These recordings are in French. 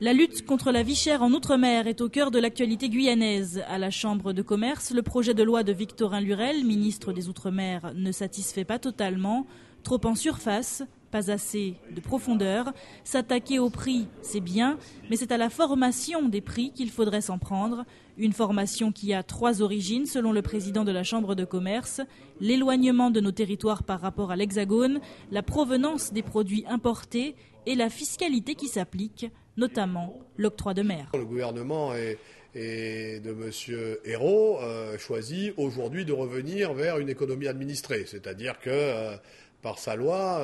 La lutte contre la vie chère en Outre-mer est au cœur de l'actualité guyanaise. À la Chambre de commerce, le projet de loi de Victorin Lurel, ministre des Outre-mer, ne satisfait pas totalement. Trop en surface, pas assez de profondeur. S'attaquer au prix, c'est bien, mais c'est à la formation des prix qu'il faudrait s'en prendre. Une formation qui a 3 origines, selon le président de la Chambre de commerce. L'éloignement de nos territoires par rapport à l'Hexagone, la provenance des produits importés et la fiscalité qui s'applique, notamment l'octroi de mer. Le gouvernement et de M. Ayrault choisit aujourd'hui de revenir vers une économie administrée, c'est-à-dire que par sa loi,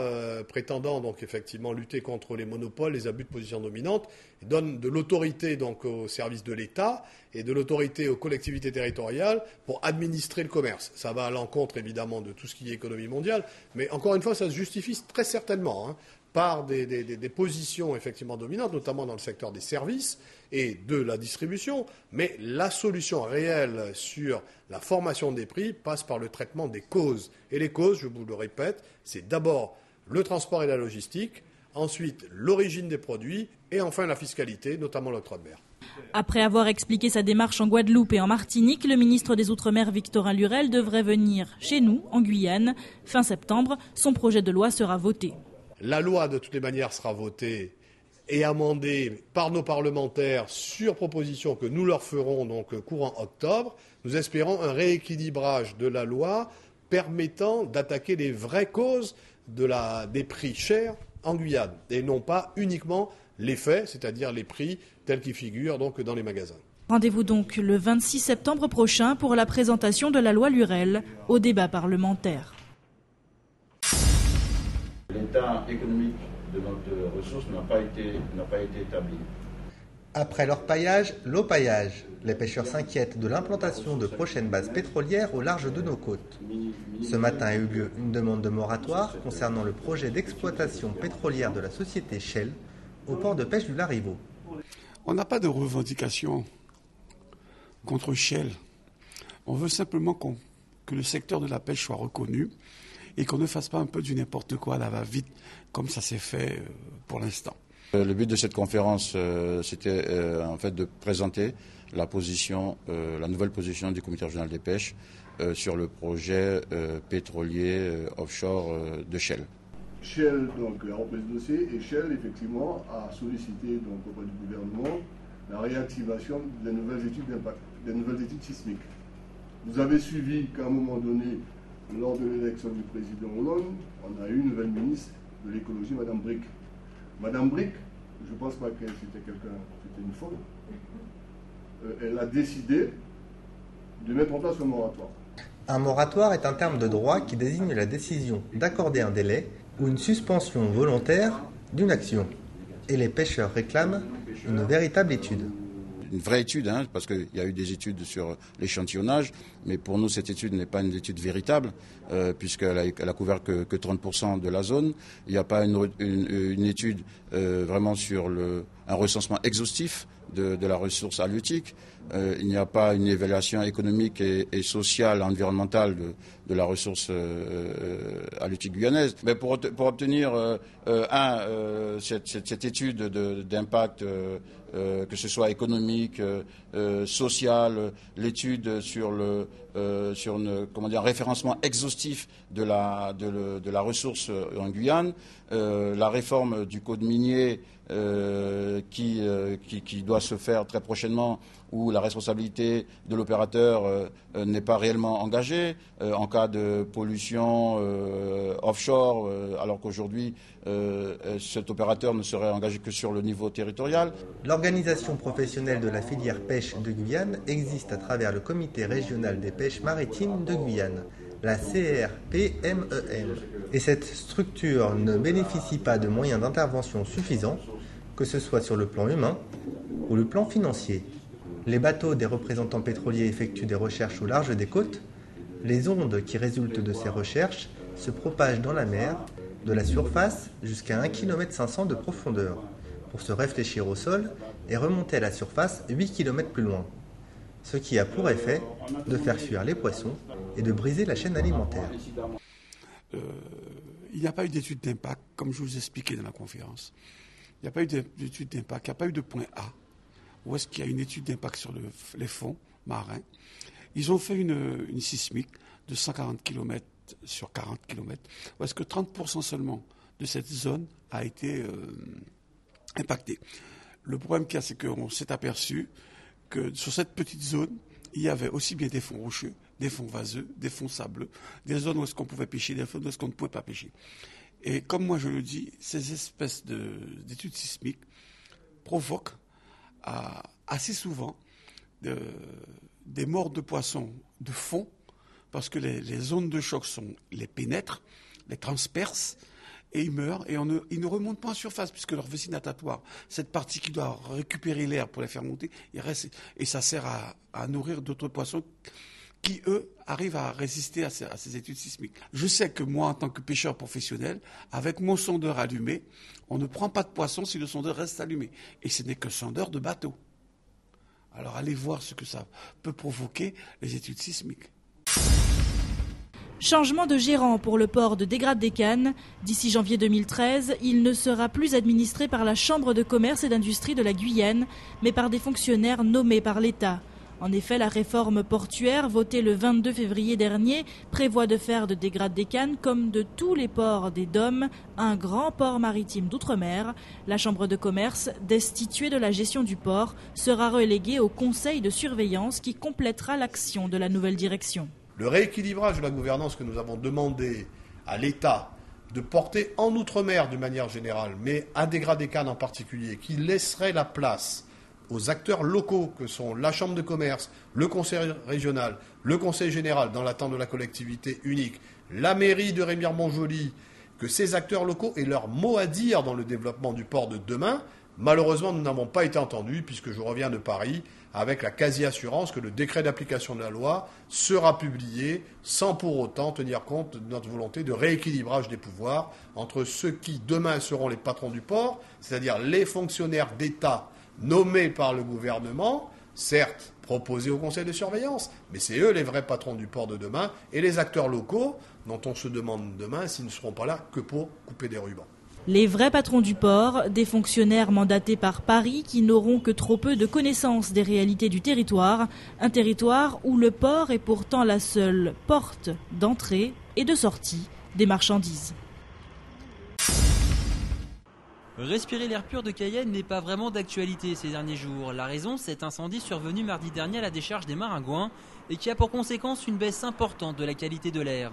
prétendant donc effectivement lutter contre les monopoles, les abus de position dominante, donne de l'autorité donc aux services de l'État et de l'autorité aux collectivités territoriales pour administrer le commerce. Ça va à l'encontre évidemment de tout ce qui est économie mondiale, mais encore une fois, ça se justifie très certainement par des positions effectivement dominantes, notamment dans le secteur des services et de la distribution. Mais la solution réelle sur la formation des prix passe par le traitement des causes. Et les causes, je vous le répète, c'est d'abord le transport et la logistique, ensuite l'origine des produits et enfin la fiscalité, notamment l'octroi de mer. Après avoir expliqué sa démarche en Guadeloupe et en Martinique, le ministre des Outre-mer Victorin Lurel devrait venir chez nous, en Guyane. Fin septembre, son projet de loi sera voté. La loi, de toutes les manières, sera votée et amendée par nos parlementaires sur proposition que nous leur ferons donc courant octobre. Nous espérons un rééquilibrage de la loi permettant d'attaquer les vraies causes des prix chers en Guyane et non pas uniquement les faits, c'est-à-dire les prix tels qu'ils figurent donc dans les magasins. Rendez-vous donc le 26 septembre prochain pour la présentation de la loi Lurel au débat parlementaire. L'état économique de notre ressource n'a pas été établi. Après l'orpaillage, l'eau-paillage. Les pêcheurs s'inquiètent de l'implantation de prochaines bases pétrolières au large de nos côtes. Ce matin a eu lieu une demande de moratoire concernant le projet d'exploitation pétrolière de la société Shell au port de pêche du Larivot. On n'a pas de revendication contre Shell. On veut simplement que le secteur de la pêche soit reconnu et qu'on ne fasse pas un peu du n'importe quoi à la va-vite, comme ça s'est fait pour l'instant. Le but de cette conférence, c'était en fait de présenter la nouvelle position du comité régional des pêches sur le projet pétrolier offshore de Shell. Shell donc, a repris ce dossier et Shell effectivement a sollicité donc, auprès du gouvernement la réactivation des nouvelles études d'impact, des nouvelles études sismiques. Vous avez suivi qu'à un moment donné, lors de l'élection du président Hollande, on a eu une nouvelle ministre de l'écologie, Mme Brick. Mme Brick, je ne pense pas que c'était une femme. Elle a décidé de mettre en place un moratoire. Un moratoire est un terme de droit qui désigne la décision d'accorder un délai ou une suspension volontaire d'une action. Et les pêcheurs réclament une véritable étude. Une vraie étude, parce qu'il y a eu des études sur l'échantillonnage, mais pour nous cette étude n'est pas une étude véritable, puisqu'elle a couvert que 30% de la zone. Il n'y a pas une étude vraiment sur un recensement exhaustif de la ressource halieutique. Il n'y a pas une évaluation économique et sociale, environnementale de la ressource halieutique guyanaise. Mais pour obtenir cette étude d'impact, que ce soit économique, social, l'étude sur un référencement exhaustif de la ressource en Guyane, la réforme du code minier qui doit se faire très prochainement, où la responsabilité de l'opérateur n'est pas réellement engagée en cas de pollution offshore, alors qu'aujourd'hui cet opérateur ne serait engagé que sur le niveau territorial. L'organisation professionnelle de la filière pêche de Guyane existe à travers le comité régional des pêches maritimes de Guyane, la CRPMEM. Et cette structure ne bénéficie pas de moyens d'intervention suffisants, que ce soit sur le plan humain ou le plan financier. Les bateaux des représentants pétroliers effectuent des recherches au large des côtes. Les ondes qui résultent de ces recherches se propagent dans la mer, de la surface jusqu'à 1,5 km de profondeur, pour se réfléchir au sol et remonter à la surface 8 km plus loin. Ce qui a pour effet de faire fuir les poissons et de briser la chaîne alimentaire. Il n'y a pas eu d'étude d'impact, comme je vous expliquais dans la conférence. Il Il n'y a pas eu d'étude d'impact, il n'y a pas eu de point A. Où est-ce qu'il y a une étude d'impact sur les fonds marins? Ils ont fait une sismique de 140 km sur 40 km. Où est-ce que 30% seulement de cette zone a été impactée? Le problème qu'il y a, c'est qu'on s'est aperçu que sur cette petite zone, il y avait aussi bien des fonds rocheux, des fonds vaseux, des fonds sableux, des zones où est-ce qu'on pouvait pêcher, des zones où est-ce qu'on ne pouvait pas pêcher. Et comme moi je le dis, ces espèces d'études sismiques provoquent assez souvent des morts de poissons de fond, parce que les zones de choc les pénètrent, les transpercent, et ils meurent, et ils ne remontent pas en surface, puisque leur vessie natatoire, cette partie qui doit récupérer l'air pour les faire monter, il reste, et ça sert à nourrir d'autres poissons qui, eux, arrivent à résister à ces études sismiques. Je sais que moi, en tant que pêcheur professionnel, avec mon sondeur allumé, on ne prend pas de poisson si le sondeur reste allumé. Et ce n'est qu'un sondeur de bateau. Alors allez voir ce que ça peut provoquer, les études sismiques. Changement de gérant pour le port de Dégrade-des-Cannes. D'ici janvier 2013, il ne sera plus administré par la Chambre de commerce et d'industrie de la Guyane, mais par des fonctionnaires nommés par l'État. En effet, la réforme portuaire votée le 22 février dernier prévoit de faire de Dégrade-des-Cannes, comme de tous les ports des DOM, un grand port maritime d'outre-mer. La Chambre de commerce, destituée de la gestion du port, sera reléguée au conseil de surveillance qui complétera l'action de la nouvelle direction. Le rééquilibrage de la gouvernance que nous avons demandé à l'État de porter en outre-mer de manière générale, mais à Dégrade-des-Cannes en particulier, qui laisserait la place aux acteurs locaux que sont la Chambre de commerce, le Conseil régional, le Conseil général dans l'attente de la collectivité unique, la mairie de Remire-Montjoly, que ces acteurs locaux aient leur mot à dire dans le développement du port de demain. Malheureusement, nous n'avons pas été entendus, puisque je reviens de Paris avec la quasi-assurance que le décret d'application de la loi sera publié sans pour autant tenir compte de notre volonté de rééquilibrage des pouvoirs entre ceux qui demain seront les patrons du port, c'est-à-dire les fonctionnaires d'État nommés par le gouvernement, certes proposés au conseil de surveillance, mais c'est eux les vrais patrons du port de demain, et les acteurs locaux dont on se demande demain s'ils ne seront pas là que pour couper des rubans. Les vrais patrons du port, des fonctionnaires mandatés par Paris qui n'auront que trop peu de connaissance des réalités du territoire, un territoire où le port est pourtant la seule porte d'entrée et de sortie des marchandises. Respirer l'air pur de Cayenne n'est pas vraiment d'actualité ces derniers jours. La raison, c'est incendie survenu mardi dernier à la décharge des Maringouins et qui a pour conséquence une baisse importante de la qualité de l'air.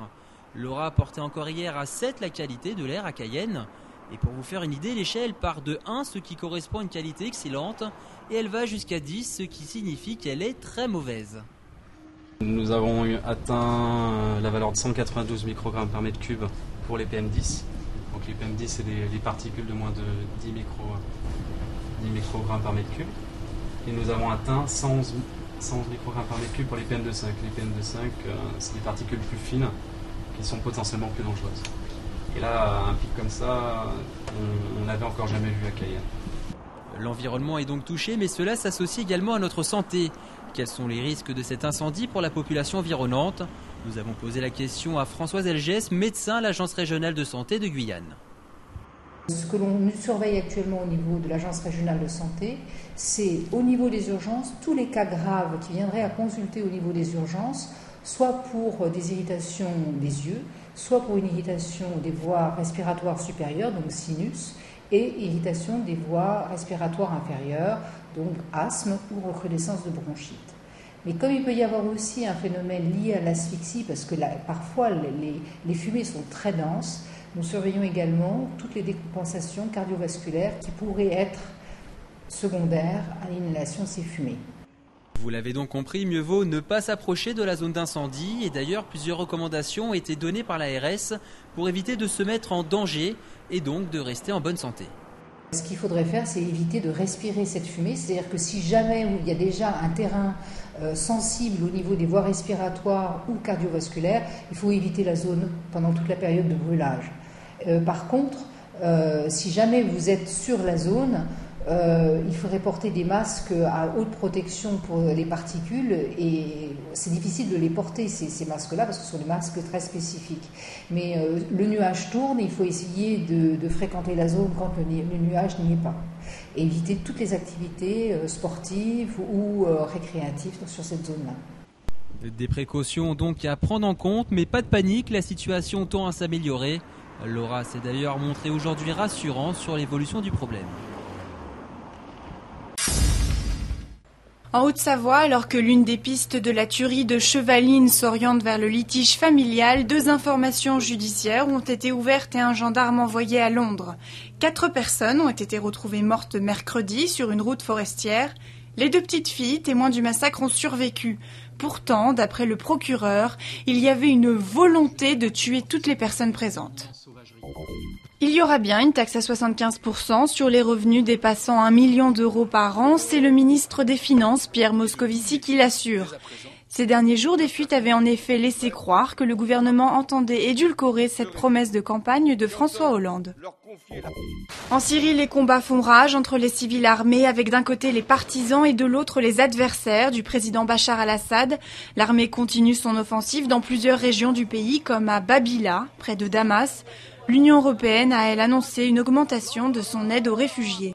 L'aura portait encore hier à 7 la qualité de l'air à Cayenne. Et pour vous faire une idée, l'échelle part de 1, ce qui correspond à une qualité excellente, et elle va jusqu'à 10, ce qui signifie qu'elle est très mauvaise. Nous avons atteint la valeur de 192 microgrammes par mètre cube pour les PM10. Donc les PM10, c'est les particules de moins de 10 microgrammes par mètre cube. Et nous avons atteint 111 microgrammes par mètre cube pour les PM2,5. Les PM2,5, c'est des particules plus fines qui sont potentiellement plus dangereuses. Et là, un pic comme ça, on n'avait encore jamais vu à Cayenne. L'environnement est donc touché, mais cela s'associe également à notre santé. Quels sont les risques de cet incendie pour la population environnante? Nous avons posé la question à Françoise Elgès, médecin à l'Agence régionale de santé de Guyane. Ce que l'on surveille actuellement au niveau de l'Agence régionale de santé, c'est au niveau des urgences, tous les cas graves qui viendraient à consulter au niveau des urgences, soit pour des irritations des yeux, soit pour une irritation des voies respiratoires supérieures, donc sinus, et irritation des voies respiratoires inférieures, donc asthme ou recrudescence de bronchite. Mais comme il peut y avoir aussi un phénomène lié à l'asphyxie, parce que parfois les fumées sont très denses, nous surveillons également toutes les décompensations cardiovasculaires qui pourraient être secondaires à l'inhalation de ces fumées. Vous l'avez donc compris, mieux vaut ne pas s'approcher de la zone d'incendie. Et d'ailleurs, plusieurs recommandations ont été données par l'ARS pour éviter de se mettre en danger et donc de rester en bonne santé. Ce qu'il faudrait faire, c'est éviter de respirer cette fumée. C'est-à-dire que si jamais il y a déjà un terrain sensible au niveau des voies respiratoires ou cardiovasculaires, il faut éviter la zone pendant toute la période de brûlage. Par contre, si jamais vous êtes sur la zone, Il faudrait porter des masques à haute protection pour les particules et c'est difficile de les porter ces masques-là parce que ce sont des masques très spécifiques. Mais le nuage tourne et il faut essayer de fréquenter la zone quand le nuage n'y est pas. Et éviter toutes les activités sportives ou récréatives sur cette zone-là. Des précautions donc à prendre en compte, mais pas de panique, la situation tend à s'améliorer. Laura s'est d'ailleurs montrée aujourd'hui rassurante sur l'évolution du problème. En Haute-Savoie, alors que l'une des pistes de la tuerie de Chevaline s'oriente vers le litige familial, 2 informations judiciaires ont été ouvertes et un gendarme envoyé à Londres. 4 personnes ont été retrouvées mortes mercredi sur une route forestière. Les 2 petites filles, témoins du massacre, ont survécu. Pourtant, d'après le procureur, il y avait une volonté de tuer toutes les personnes présentes. Il y aura bien une taxe à 75% sur les revenus dépassant 1 million d'euros par an. C'est le ministre des Finances, Pierre Moscovici, qui l'assure. Ces derniers jours, des fuites avaient en effet laissé croire que le gouvernement entendait édulcorer cette promesse de campagne de François Hollande. En Syrie, les combats font rage entre les civils armés, avec d'un côté les partisans et de l'autre les adversaires du président Bachar al-Assad. L'armée continue son offensive dans plusieurs régions du pays, comme à Babila, près de Damas. L'Union européenne a, elle, annoncé une augmentation de son aide aux réfugiés.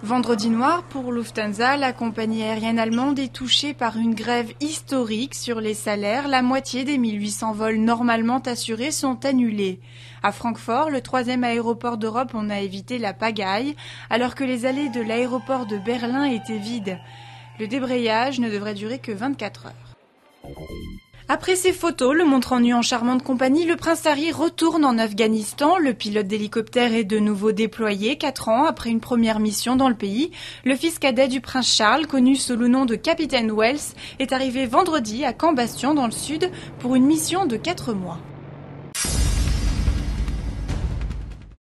Vendredi noir pour Lufthansa, la compagnie aérienne allemande est touchée par une grève historique sur les salaires. La moitié des 1800 vols normalement assurés sont annulés. À Francfort, le 3e aéroport d'Europe, on a évité la pagaille, alors que les allées de l'aéroport de Berlin étaient vides. Le débrayage ne devrait durer que 24 heures. Après ces photos le montrant nu en charmante compagnie, le prince Harry retourne en Afghanistan. Le pilote d'hélicoptère est de nouveau déployé 4 ans après une première mission dans le pays. Le fils cadet du prince Charles, connu sous le nom de Capitaine Wells, est arrivé vendredi à Camp-Bastion dans le sud pour une mission de 4 mois.